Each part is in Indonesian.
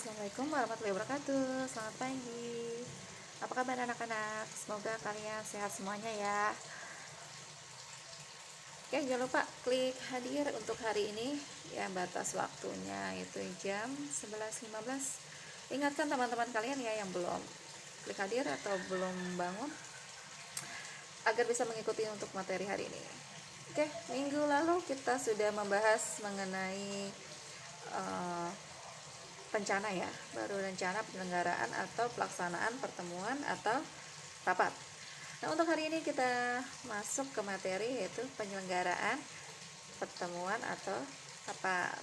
Assalamualaikum warahmatullahi wabarakatuh. Selamat pagi. Apa kabar anak-anak? Semoga kalian sehat semuanya ya. Oke, jangan lupa klik hadir untuk hari ini ya. Batas waktunya itu jam 11.15. Ingatkan teman-teman kalian ya yang belum klik hadir atau belum bangun agar bisa mengikuti untuk materi hari ini. Oke, minggu lalu kita sudah membahas mengenai rencana ya, baru rencana penyelenggaraan atau pelaksanaan pertemuan atau rapat. Nah, untuk hari ini kita masuk ke materi yaitu penyelenggaraan pertemuan atau rapat.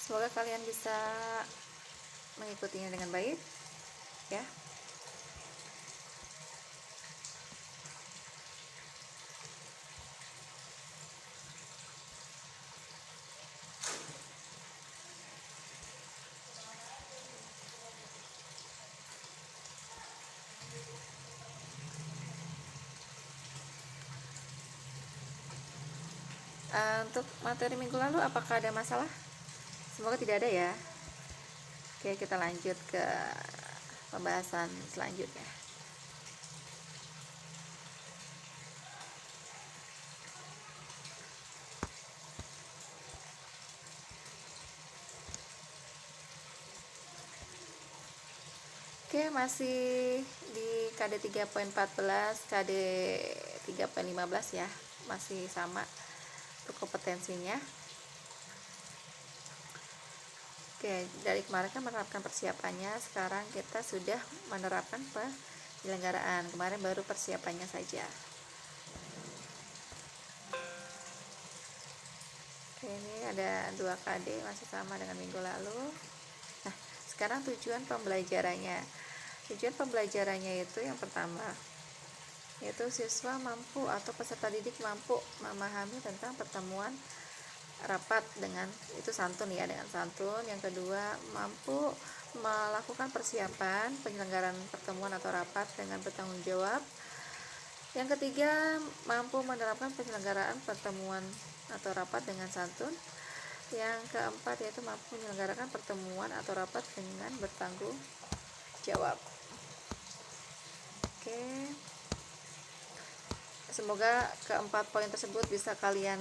Semoga kalian bisa mengikutinya dengan baik ya. Untuk materi minggu lalu apakah ada masalah? Semoga tidak ada ya. Oke, kita lanjut ke pembahasan selanjutnya. Oke, masih di KD 3.14, KD 3.15 ya. Masih sama untuk kompetensinya. Oke, dari kemarin kan menerapkan persiapannya, sekarang kita sudah menerapkan penyelenggaraan. Kemarin baru persiapannya saja. Oke, ini ada 2 KD masih sama dengan minggu lalu. Nah, sekarang tujuan pembelajarannya. Tujuan pembelajarannya itu yang pertama, yaitu siswa mampu atau peserta didik mampu memahami tentang pertemuan rapat dengan itu santun ya, dengan santun. Yang kedua, mampu melakukan persiapan penyelenggaraan pertemuan atau rapat dengan bertanggung jawab. Yang ketiga, mampu menerapkan penyelenggaraan pertemuan atau rapat dengan santun. Yang keempat, yaitu mampu menyelenggarakan pertemuan atau rapat dengan bertanggung jawab. Oke, semoga keempat poin tersebut bisa kalian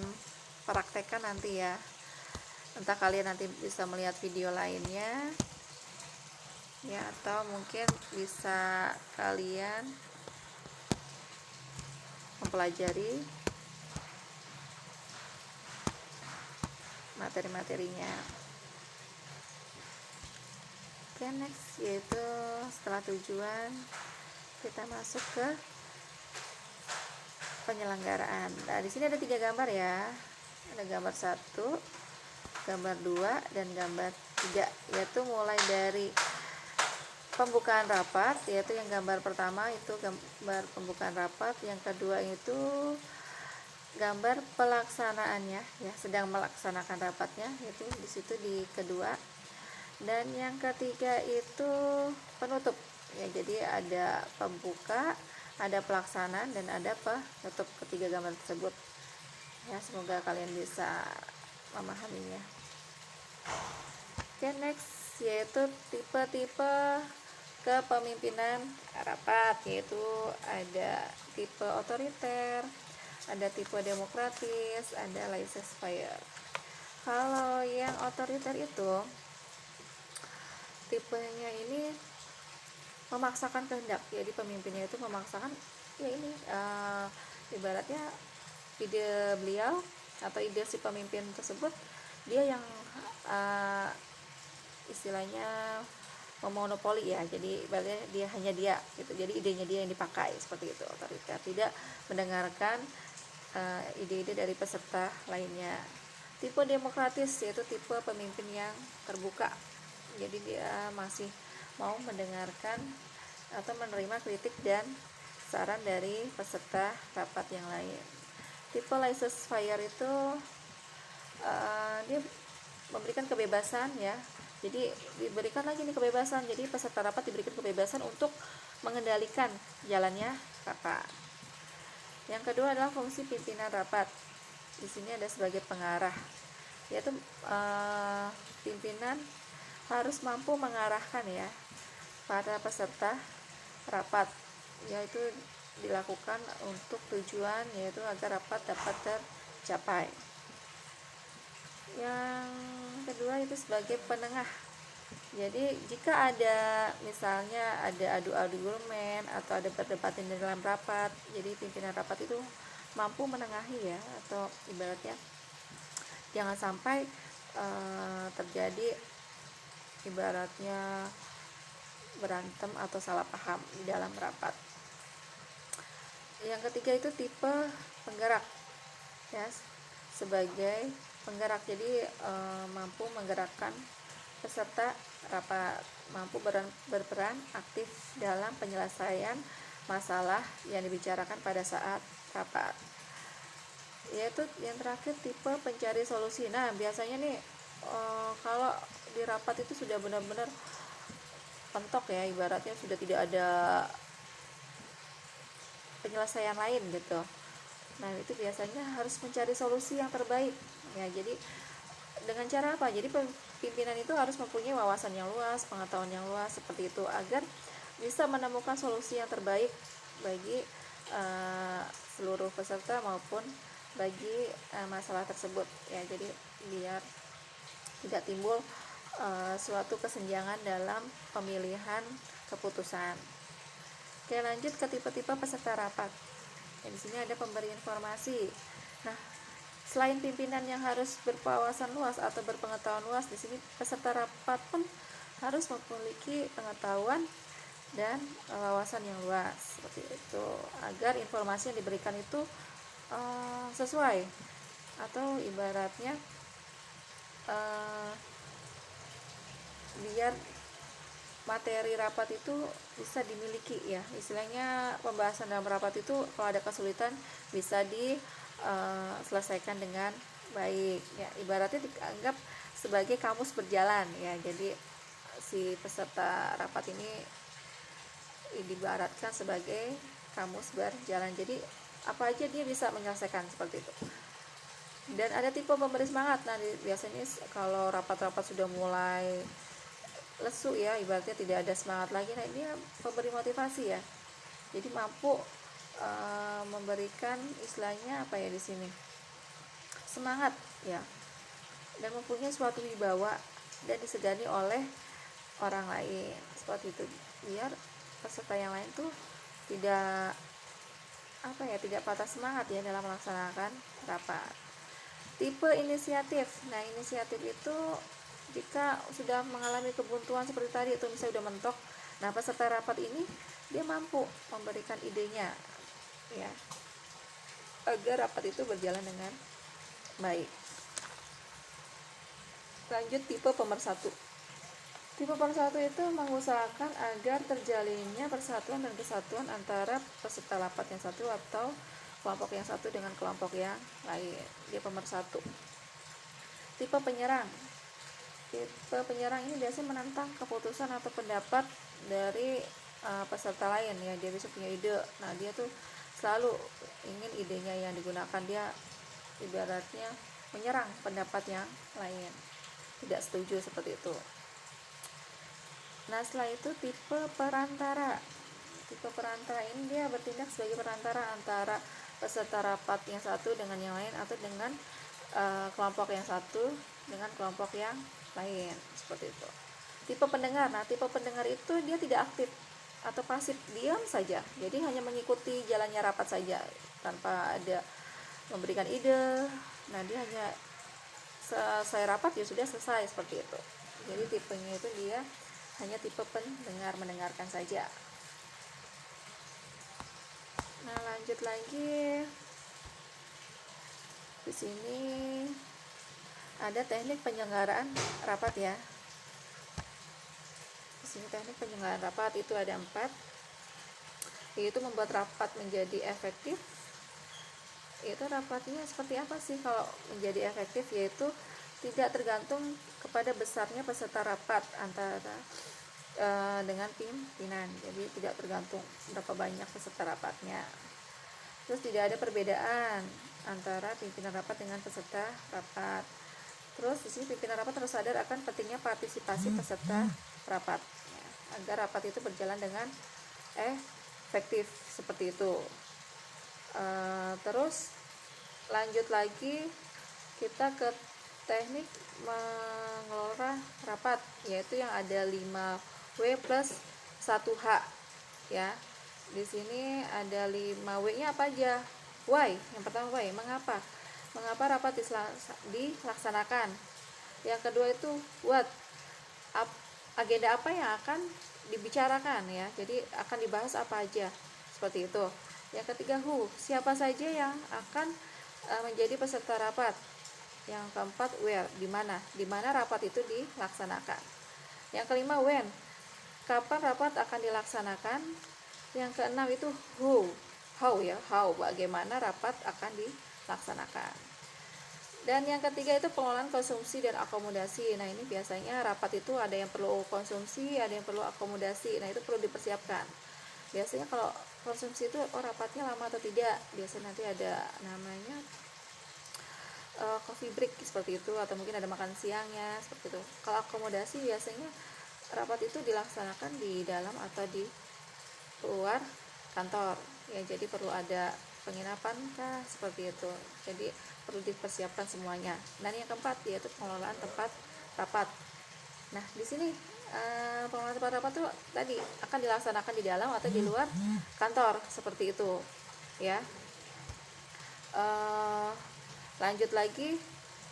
praktekkan nanti ya. Entah kalian nanti bisa melihat video lainnya ya, atau mungkin bisa kalian mempelajari materi-materinya. Oke, next yaitu setelah tujuan kita masuk ke penyelenggaraan. Nah, di sini ada 3 gambar ya. Ada gambar 1, gambar 2, dan gambar 3, yaitu mulai dari pembukaan rapat, yaitu yang gambar pertama itu gambar pembukaan rapat, yang kedua itu gambar pelaksanaannya ya, sedang melaksanakan rapatnya, yaitu di situ di kedua, dan yang ketiga itu penutup ya. Jadi ada pembuka, ada pelaksanaan, dan ada penutup ketiga gambar tersebut ya. Semoga kalian bisa memahaminya. Oke, next yaitu tipe-tipe kepemimpinan rapat, yaitu ada tipe otoriter, ada tipe demokratis, ada laissez-faire. Kalau yang otoriter itu tipenya ini memaksakan kehendak, jadi pemimpinnya itu memaksakan ya, ini ibaratnya ide beliau atau ide si pemimpin tersebut, dia yang istilahnya memonopoli ya. Jadi ibaratnya dia gitu, jadi idenya dia yang dipakai, seperti itu otoriter, tidak mendengarkan ide-ide dari peserta lainnya. Tipe demokratis yaitu tipe pemimpin yang terbuka, jadi dia masih mau mendengarkan atau menerima kritik dan saran dari peserta rapat yang lain. Tipe laissez-faire itu dia memberikan kebebasan ya, jadi diberikan lagi nih kebebasan, jadi peserta rapat diberikan kebebasan untuk mengendalikan jalannya rapat. Yang kedua adalah fungsi pimpinan rapat. di sini ada sebagai pengarah, yaitu pimpinan harus mampu mengarahkan ya para peserta rapat, yaitu dilakukan untuk tujuan yaitu agar rapat dapat tercapai. Yang kedua itu sebagai penengah. Jadi jika ada misalnya ada adu argumen atau ada perdebatan di dalam rapat, jadi pimpinan rapat itu mampu menengahi ya, atau ibaratnya jangan sampai terjadi ibaratnya berantem atau salah paham di dalam rapat. Yang ketiga itu tipe penggerak ya, sebagai penggerak, jadi mampu menggerakkan peserta rapat, mampu berperan aktif dalam penyelesaian masalah yang dibicarakan pada saat rapat. Yaitu yang terakhir tipe pencari solusi. Nah biasanya nih kalau di rapat itu sudah benar-benar pentok ya, ibaratnya sudah tidak ada penyelesaian lain gitu. Nah itu biasanya harus mencari solusi yang terbaik ya. Jadi dengan cara apa? Jadi pimpinan itu harus mempunyai wawasan yang luas, pengetahuan yang luas seperti itu, agar bisa menemukan solusi yang terbaik bagi seluruh peserta maupun bagi masalah tersebut ya. Jadi biar tidak timbul suatu kesenjangan dalam pemilihan keputusan. Oke, lanjut ke tipe-tipe peserta rapat. Ya, di sini ada pemberi informasi. Nah, selain pimpinan yang harus berwawasan luas atau berpengetahuan luas, di sini peserta rapat pun harus memiliki pengetahuan dan wawasan yang luas seperti itu, agar informasi yang diberikan itu sesuai, atau ibaratnya biar materi rapat itu bisa dimiliki ya, istilahnya pembahasan dalam rapat itu kalau ada kesulitan bisa diselesaikan dengan baik ya, ibaratnya dianggap sebagai kamus berjalan ya. Jadi si peserta rapat ini diibaratkan sebagai kamus berjalan, jadi apa aja dia bisa menyelesaikan seperti itu. Dan ada tipe pemberi semangat. Nah biasanya kalau rapat-rapat sudah mulai lesu ya, ibaratnya tidak ada semangat lagi, nah ini pemberi motivasi ya, jadi mampu memberikan istilahnya apa ya di sini, semangat ya, dan mempunyai suatu wibawa dan disegani oleh orang lain seperti itu, biar peserta yang lain tuh tidak apa ya, tidak patah semangat ya dalam melaksanakan rapat. Tipe inisiatif. Nah inisiatif itu jika sudah mengalami kebuntuan seperti tadi itu, misalnya sudah mentok, nah peserta rapat ini dia mampu memberikan idenya ya, agar rapat itu berjalan dengan baik. Lanjut tipe pemersatu. Tipe pemersatu itu mengusahakan agar terjalinnya persatuan dan kesatuan antara peserta rapat yang satu atau kelompok yang satu dengan kelompok yang lain. Dia pemersatu. Tipe penyerang. Tipe penyerang ini biasanya menentang keputusan atau pendapat dari peserta lain ya. Dia bisa punya ide, nah dia tuh selalu ingin idenya yang digunakan, dia ibaratnya menyerang pendapat yang lain, tidak setuju seperti itu. Nah setelah itu tipe perantara. Tipe perantara ini dia bertindak sebagai perantara antara peserta rapat yang satu dengan yang lain, atau dengan kelompok yang satu dengan kelompok yang lain seperti itu. Tipe pendengar. Nah tipe pendengar itu dia tidak aktif atau pasif, diam saja, jadi hanya mengikuti jalannya rapat saja tanpa ada memberikan ide. Nah dia hanya selesai rapat ya sudah selesai seperti itu. Jadi tipenya itu dia hanya tipe pendengar, mendengarkan saja. Nah lanjut lagi, di sini ada teknik penyelenggaraan rapat ya. Di sini teknik penyelenggaraan rapat itu ada 4, yaitu membuat rapat menjadi efektif. Itu rapatnya seperti apa sih kalau menjadi efektif? Yaitu tidak tergantung kepada besarnya peserta rapat antara dengan pimpinan, jadi tidak tergantung berapa banyak peserta rapatnya. Terus tidak ada perbedaan antara pimpinan rapat dengan peserta rapat. Terus di sini pimpinan rapat harus sadar akan pentingnya partisipasi peserta rapat, ya, agar rapat itu berjalan dengan efektif seperti itu. Terus lanjut lagi kita ke teknik mengelola rapat, yaitu yang ada 5W plus 1H ya. Di sini ada 5W-nya apa aja? Why? Yang pertama why, mengapa? Mengapa rapat dilaksanakan? Yang kedua itu what? Agenda apa yang akan dibicarakan ya. Jadi akan dibahas apa aja. Seperti itu. Yang ketiga who, siapa saja yang akan menjadi peserta rapat. Yang keempat where, di mana rapat itu dilaksanakan. Yang kelima when, kapan rapat akan dilaksanakan. Yang keenam itu who, how, bagaimana rapat akan dilaksanakan. Dan yang ketiga itu pengelolaan konsumsi dan akomodasi. Nah ini biasanya rapat itu ada yang perlu konsumsi, ada yang perlu akomodasi. Nah itu perlu dipersiapkan. Biasanya kalau konsumsi itu rapatnya lama atau tidak, biasanya nanti ada namanya coffee break seperti itu, atau mungkin ada makan siangnya seperti itu. Kalau akomodasi biasanya rapat itu dilaksanakan di dalam atau di luar kantor ya, jadi perlu ada penginapan kah seperti itu, jadi perlu dipersiapkan semuanya. Dan yang keempat yaitu pengelolaan tempat rapat. Nah di sini pengelolaan tempat rapat itu tadi akan dilaksanakan di dalam atau di luar kantor seperti itu ya. Lanjut lagi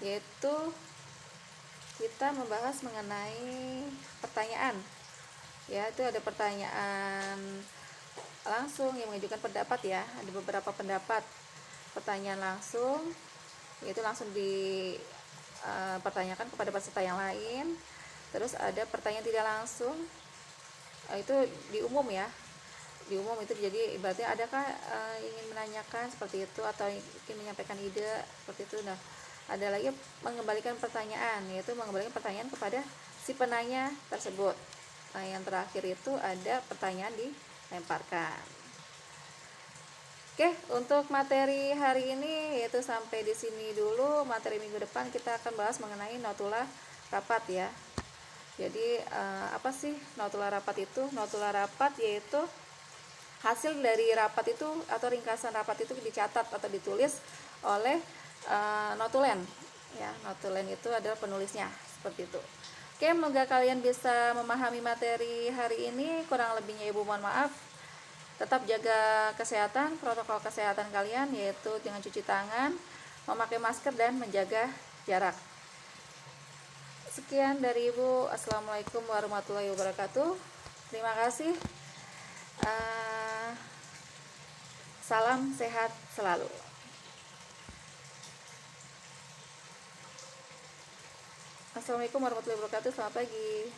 yaitu kita membahas mengenai pertanyaan ya. Itu ada pertanyaan langsung yang mengajukan pendapat ya, ada beberapa pendapat. Pertanyaan langsung yaitu langsung dipertanyakan kepada peserta yang lain. Terus ada pertanyaan tidak langsung, itu di umum ya, di umum itu jadi ibaratnya adakah ingin menanyakan seperti itu atau ingin menyampaikan ide seperti itu. Nah ada lagi mengembalikan pertanyaan, yaitu mengembalikan pertanyaan kepada si penanya tersebut. Nah yang terakhir itu ada pertanyaan dilemparkan. Oke, untuk materi hari ini yaitu sampai di sini dulu. Materi minggu depan kita akan bahas mengenai notula rapat ya. Jadi apa sih notula rapat itu? Notula rapat yaitu hasil dari rapat itu atau ringkasan rapat itu dicatat atau ditulis oleh notulen ya. Notulen itu adalah penulisnya seperti itu. Oke, semoga kalian bisa memahami materi hari ini. Kurang lebihnya ibu mohon maaf. Tetap jaga kesehatan, protokol kesehatan kalian, yaitu dengan cuci tangan, memakai masker, dan menjaga jarak. Sekian dari ibu. Assalamualaikum warahmatullahi wabarakatuh. Terima kasih. Salam sehat selalu. Assalamualaikum warahmatullahi wabarakatuh. Selamat pagi.